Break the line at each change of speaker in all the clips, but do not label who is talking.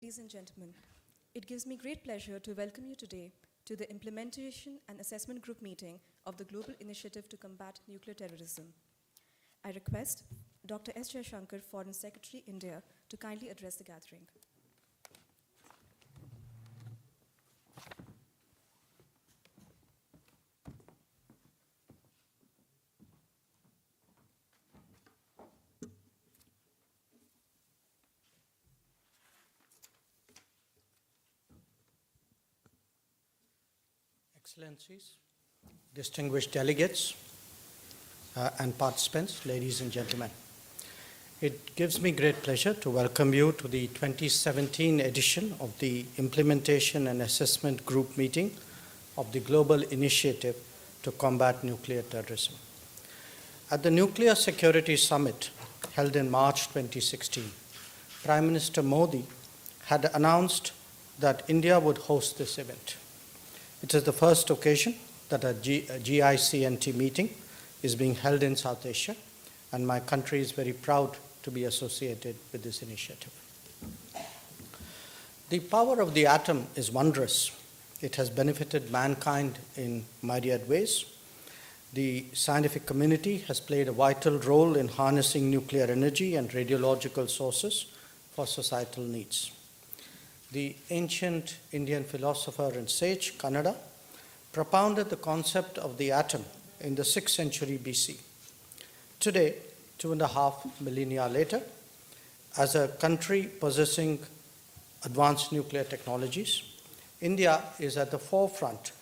Ladies and gentlemen, it gives me great pleasure to welcome you today to the Implementation and Assessment Group meeting of the Global Initiative to Combat Nuclear Terrorism. I request Dr. S. Jaishankar, Foreign Secretary, India, to kindly address the gathering.
Excellencies, distinguished delegates and participants, ladies and gentlemen. It gives me great pleasure to welcome you to the 2017 edition of the Implementation and Assessment Group meeting of the Global Initiative to Combat Nuclear Terrorism. At the Nuclear Security Summit held in March 2016, Prime Minister Modi had announced that India would host this event. It is the first occasion that a GICNT meeting is being held in South Asia, and my country is very proud to be associated with this initiative. The power of the atom is wondrous. It has benefited mankind in myriad ways. The scientific community has played a vital role in harnessing nuclear energy and radiological sources for societal needs. The ancient Indian philosopher and sage, Kannada, propounded the concept of the atom in the 6th century BC. Today, 2.5 millennia later, as a country possessing advanced nuclear technologies, India is at the forefront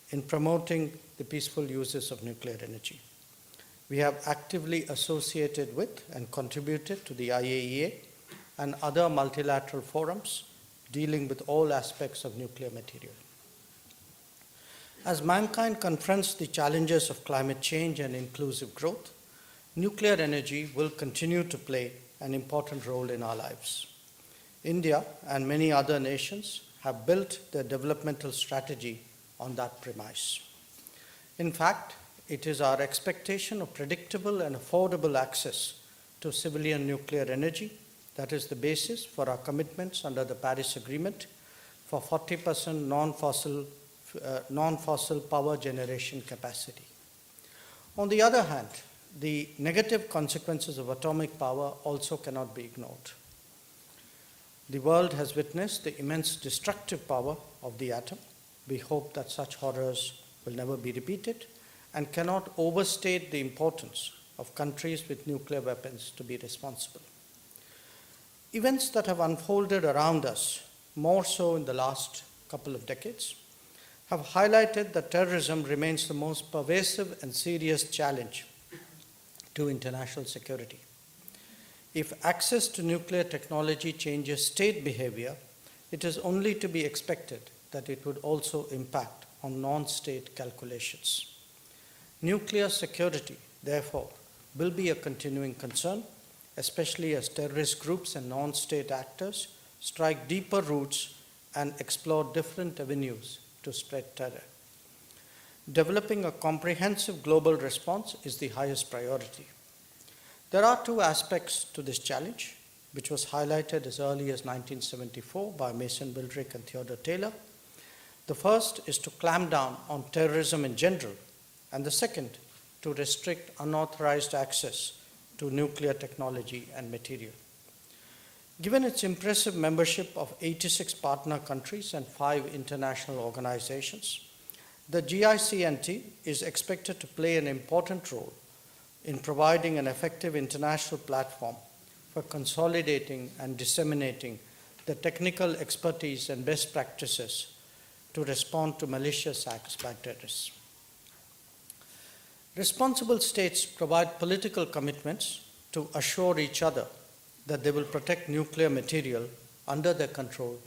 in promoting the peaceful uses of nuclear energy. We have actively associated with and contributed to the IAEA and other multilateral forums dealing with all aspects of nuclear material. As mankind confronts the challenges of climate change and inclusive growth, nuclear energy will continue to play an important role in our lives. India and many other nations have built their developmental strategy on that premise. In fact, it is our expectation of predictable and affordable access to civilian nuclear energy that is the basis for our commitments under the Paris Agreement for 40% non-fossil power generation capacity. On the other hand, the negative consequences of atomic power also cannot be ignored. The world has witnessed the immense destructive power of the atom. We hope that such horrors will never be repeated and cannot overstate the importance of countries with nuclear weapons to be responsible. Events that have unfolded around us, more so in the last couple of decades, have highlighted that terrorism remains the most pervasive and serious challenge to international security. If access to nuclear technology changes state behavior, it is only to be expected that it would also impact on non-state calculations. Nuclear security, therefore, will be a continuing concern, especially as terrorist groups and non-state actors strike deeper roots and explore different avenues to spread terror. Developing a comprehensive global response is the highest priority. There are two aspects to this challenge, which was highlighted as early as 1974 by Mason Bildrick and Theodore Taylor. The first is to clamp down on terrorism in general, and the second, to restrict unauthorized access to nuclear technology and material. Given its impressive membership of 86 partner countries and 5 international organizations, the GICNT is expected to play an important role in providing an effective international platform for consolidating and disseminating the technical expertise and best practices to respond to malicious acts by terrorists. Responsible states provide political commitments to assure each other that they will protect nuclear material under their control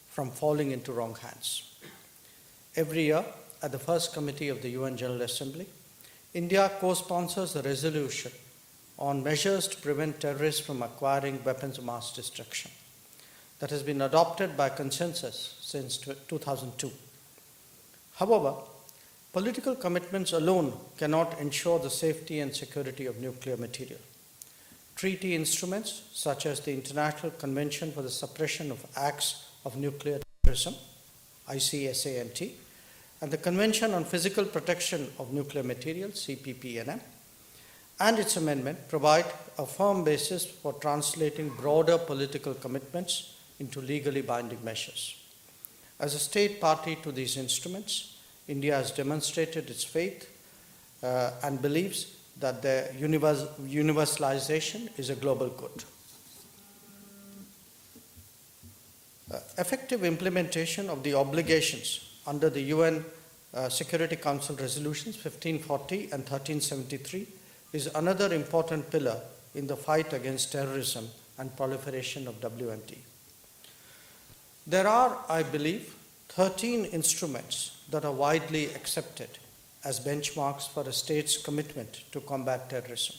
from falling into wrong hands. Every year, at the First Committee of the UN General Assembly, India co-sponsors a resolution on measures to prevent terrorists from acquiring weapons of mass destruction that has been adopted by consensus since 2002. However, political commitments alone cannot ensure the safety and security of nuclear material. treaty instruments such as the International Convention for the Suppression of Acts of Nuclear Terrorism, ICSANT, and the Convention on Physical Protection of Nuclear Materials, CPPNM, and its amendment provide a firm basis for translating broader political commitments into legally binding measures. As a state party to these instruments, India has demonstrated its faith and believes that their universalization is a global good. Effective implementation of the obligations under the UN Security Council Resolutions 1540 and 1373 is another important pillar in the fight against terrorism and proliferation of WNT. There are, I believe, 13 instruments that are widely accepted as benchmarks for a state's commitment to combat terrorism.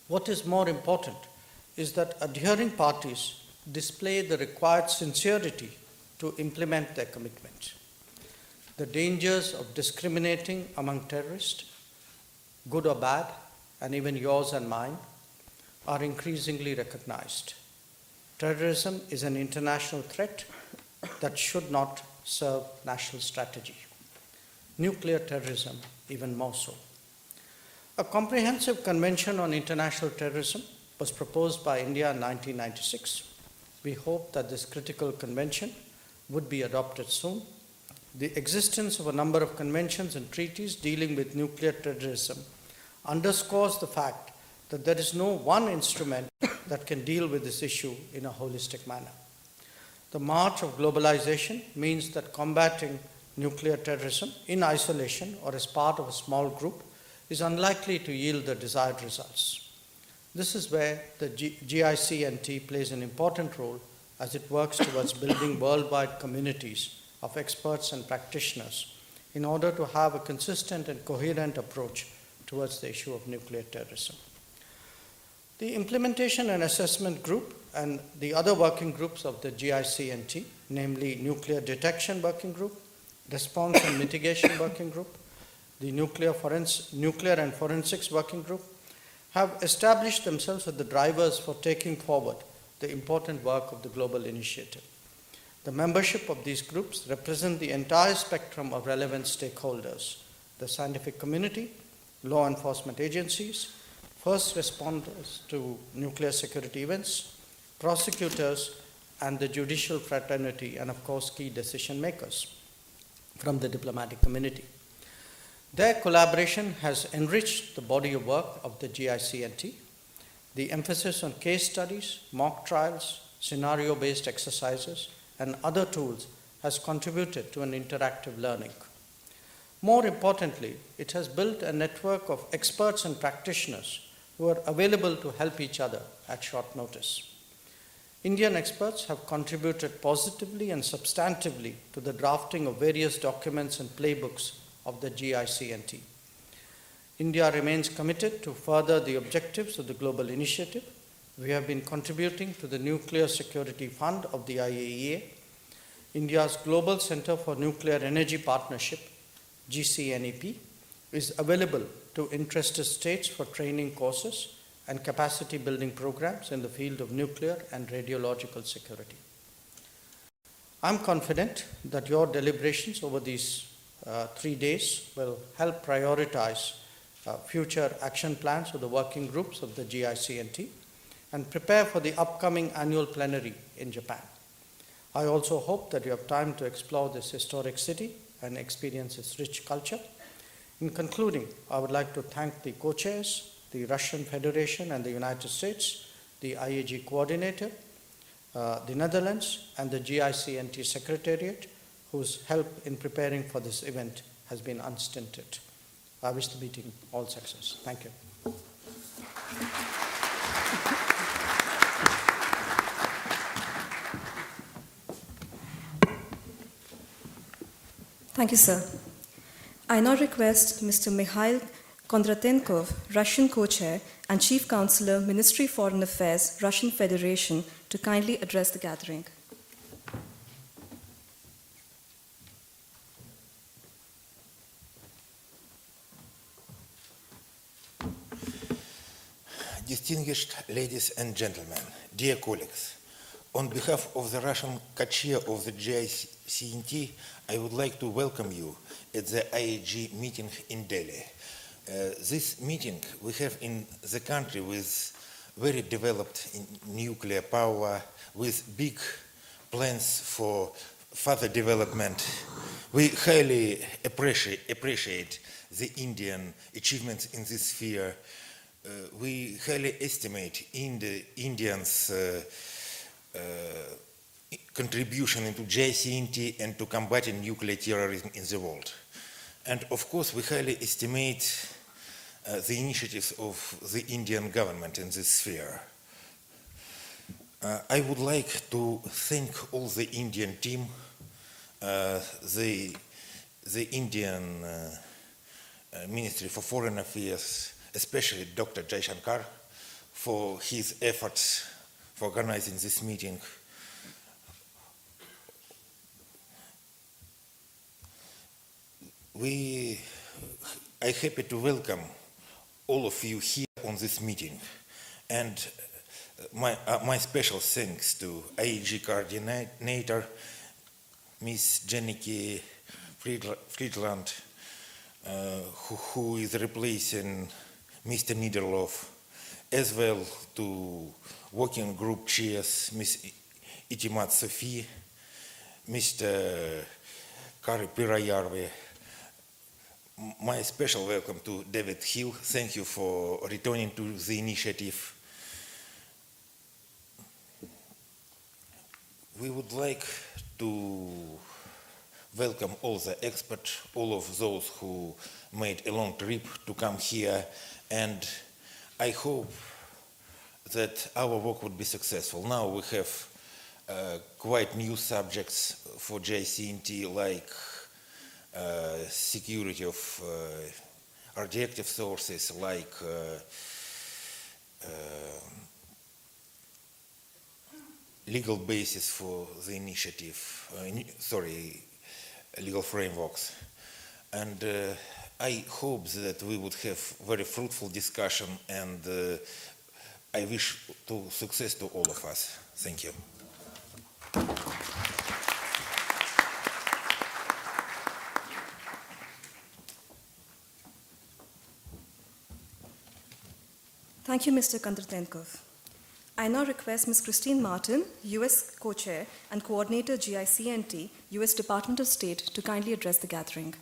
What is more important is that adhering parties display the required sincerity to implement their commitment. The dangers of discriminating among terrorists, good or bad, and even yours and mine, are increasingly recognized. Terrorism is an international threat that should not serve national strategy. Nuclear terrorism, even more so. A comprehensive convention on international terrorism was proposed by India in 1996. We hope that this critical convention would be adopted soon. The existence of a number of conventions and treaties dealing with nuclear terrorism underscores the fact that there is no one instrument that can deal with this issue in a holistic manner. The march of globalization means that combating nuclear terrorism in isolation or as part of a small group is unlikely to yield the desired results. This is where the GICNT plays an important role as it works towards building worldwide communities of experts and practitioners in order to have a consistent and coherent approach towards the issue of nuclear terrorism. The Implementation and Assessment Group and the other working groups of the GICNT, namely Nuclear Detection Working Group, Response and Mitigation Working Group, the Nuclear and Forensics Working Group, have established themselves as the drivers for taking forward the important work of the global initiative. The membership of these groups represent the entire spectrum of relevant stakeholders: the scientific community, law enforcement agencies, first responders to nuclear security events, prosecutors, and the judicial fraternity, and of course key decision makers from the diplomatic community. Their collaboration has enriched the body of work of the GICNT. The emphasis on case studies, mock trials, scenario-based exercises, and other tools has contributed to an interactive learning. More importantly, it has built a network of experts and practitioners who are available to help each other at short notice. Indian experts have contributed positively and substantively to the drafting of various documents and playbooks of the GICNT. India remains committed to further the objectives of the global initiative. We have been contributing to the Nuclear Security Fund of the IAEA, India's Global Center for Nuclear Energy Partnership, GCNEP, is available to interested states for training courses and capacity building programs in the field of nuclear and radiological security. I'm confident that your deliberations over these 3 days will help prioritize future action plans of the working groups of the GICNT and prepare for the upcoming annual plenary in Japan. I also hope that you have time to explore this historic city and experience its rich culture. In concluding, I would like to thank the co-chairs, the Russian Federation and the United States, the IAG coordinator, the Netherlands, and the GICNT Secretariat, whose help in preparing for this event has been unstinted. I wish the meeting all success. Thank you.
Thank you, sir. I now request Mr. Mikhail Kondratenkov, Russian co-chair and Chief Counselor, Ministry Foreign Affairs, Russian Federation, to kindly address the gathering.
Distinguished ladies and gentlemen, dear colleagues, on behalf of the Russian co-chair of the GICNT, I would like to welcome you at the IAG meeting in Delhi. This meeting we have in the country with very developed nuclear power, with big plans for further development. We highly appreciate the Indian achievements in this sphere. We highly estimate Indians' contribution into GICNT and to combating nuclear terrorism in the world. And of course, we highly estimate the initiatives of the Indian government in this sphere. I would like to thank all the Indian team, the Indian Ministry for Foreign Affairs, especially Dr. Jaishankar, for his efforts for organizing this meeting. We are happy to welcome all of you here on this meeting, and my special thanks to IAG coordinator, Ms. Jannike Friedland, who is replacing Mr. Niederloff, as well to working group chairs, Ms. Itimat Sophie, Mr. Kari Pirayarvi. My special welcome to David Hill. Thank you for returning to the initiative. We would like to welcome all the experts, all of those who made a long trip to come here, and I hope that our work would be successful. Now we have quite new subjects for GICNT, like security of radioactive sources, like legal basis for the initiative, legal frameworks. And I hope that we would have very fruitful discussion, and I wish success to all of us. Thank you.
Thank you, Mr. Kondratenkov. I now request Ms. Christine Martin, U.S. Co-Chair and Coordinator GICNT, U.S. Department of State, to kindly address the gathering.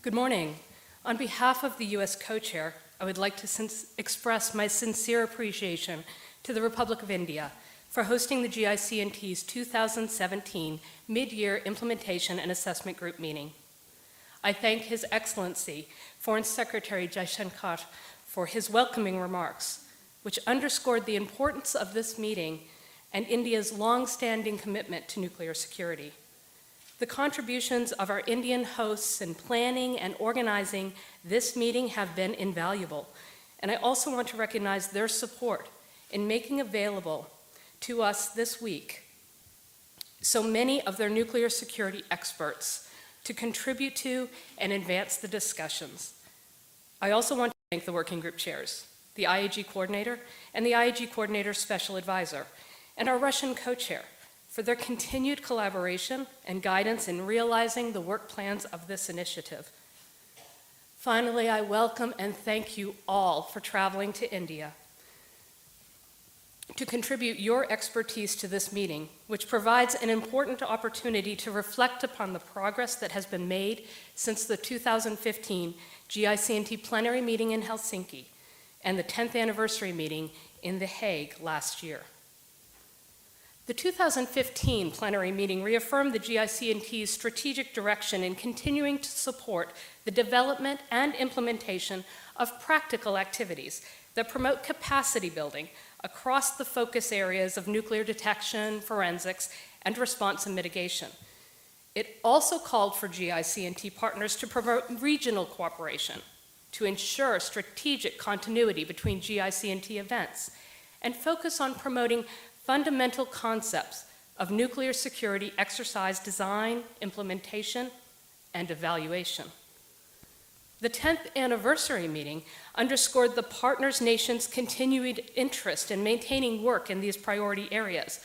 Good morning. On behalf of the U.S. Co-Chair, I would like to express my sincere appreciation to the Republic of India for hosting the GICNT's 2017 Mid-Year Implementation and Assessment Group meeting. I thank His Excellency, Foreign Secretary Jaishankar, for his welcoming remarks, which underscored the importance of this meeting and India's long-standing commitment to nuclear security. The contributions of our Indian hosts in planning and organizing this meeting have been invaluable, and I also want to recognize their support in making available to us this week so many of their nuclear security experts to contribute to and advance the discussions. I also want to thank the working group chairs, the IAG coordinator and the IAG coordinator special advisor, and our Russian co-chair for their continued collaboration and guidance in realizing the work plans of this initiative. Finally, I welcome and thank you all for traveling to India to contribute your expertise to this meeting, which provides an important opportunity to reflect upon the progress that has been made since the 2015 GICNT plenary meeting in Helsinki and the 10th anniversary meeting in The Hague last year. The 2015 plenary meeting reaffirmed the GICNT's strategic direction in continuing to support the development and implementation of practical activities that promote capacity building across the focus areas of nuclear detection, forensics, and response and mitigation. It also called for GICNT partners to promote regional cooperation, to ensure strategic continuity between GICNT events, and focus on promoting fundamental concepts of nuclear security exercise design, implementation, and evaluation. The 10th anniversary meeting underscored the partners' nations' continued interest in maintaining work in these priority areas,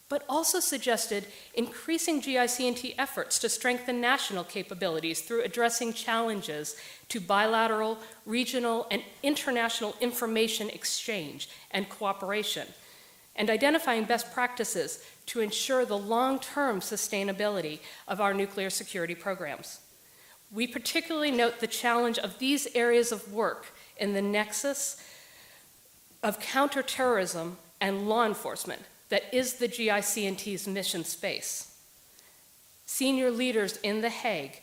but also suggested increasing GICNT efforts to strengthen national capabilities through addressing challenges to bilateral, regional, and international information exchange and cooperation, and identifying best practices to ensure the long-term sustainability of our nuclear security programs. We particularly note the challenge of these areas of work in the nexus of counterterrorism and law enforcement that is the GICNT's mission space. Senior leaders in The Hague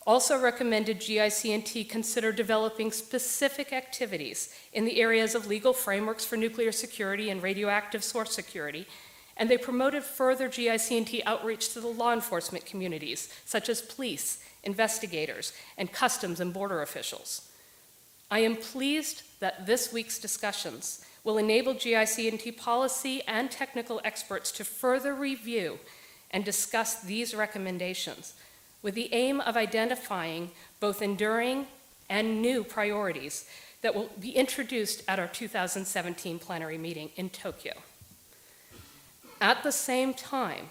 also recommended GICNT consider developing specific activities in the areas of legal frameworks for nuclear security and radioactive source security, and they promoted further GICNT outreach to the law enforcement communities, such as police, investigators, and customs and border officials. I am pleased that this week's discussions will enable GICNT policy and technical experts to further review and discuss these recommendations with the aim of identifying both enduring and new priorities that will be introduced at our 2017 plenary meeting in Tokyo. At the same time,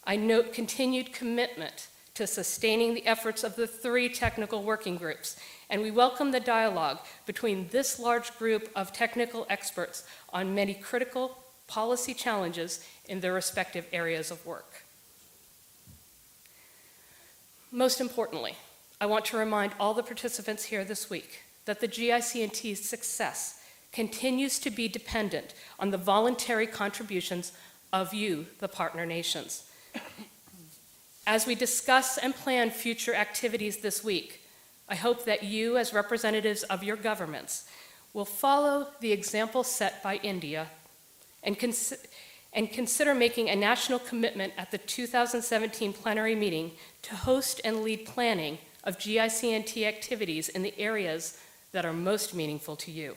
I note continued commitment to sustaining the efforts of the 3 technical working groups, and we welcome the dialogue between this large group of technical experts on many critical policy challenges in their respective areas of work. Most importantly, I want to remind all the participants here this week that the GICNT's success continues to be dependent on the voluntary contributions of you, the partner nations. As we discuss and plan future activities this week, I hope that you, as representatives of your governments, will follow the example set by India and consider making a national commitment at the 2017 plenary meeting to host and lead planning of GICNT activities in the areas that are most meaningful to you.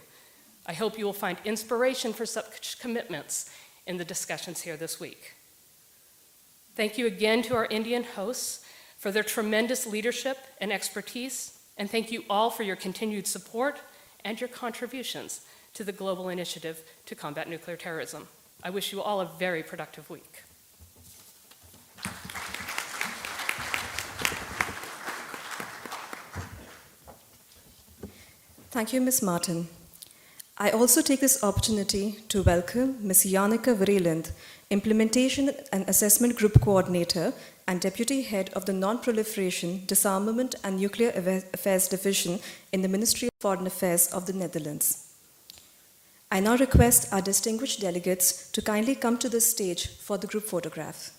I hope you will find inspiration for such commitments in the discussions here this week. Thank you again to our Indian hosts for their tremendous leadership and expertise, and thank you all for your continued support and your contributions to the global initiative to combat nuclear terrorism. I wish you all a very productive week.
Thank you, Ms. Martin. I also take this opportunity to welcome Ms. Janika Vreeland, Implementation and Assessment Group Coordinator and Deputy Head of the Non-Proliferation, Disarmament and Nuclear Affairs Division in the Ministry of Foreign Affairs of the Netherlands. I now request our distinguished delegates to kindly come to the stage for the group photograph.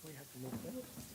We have to move that.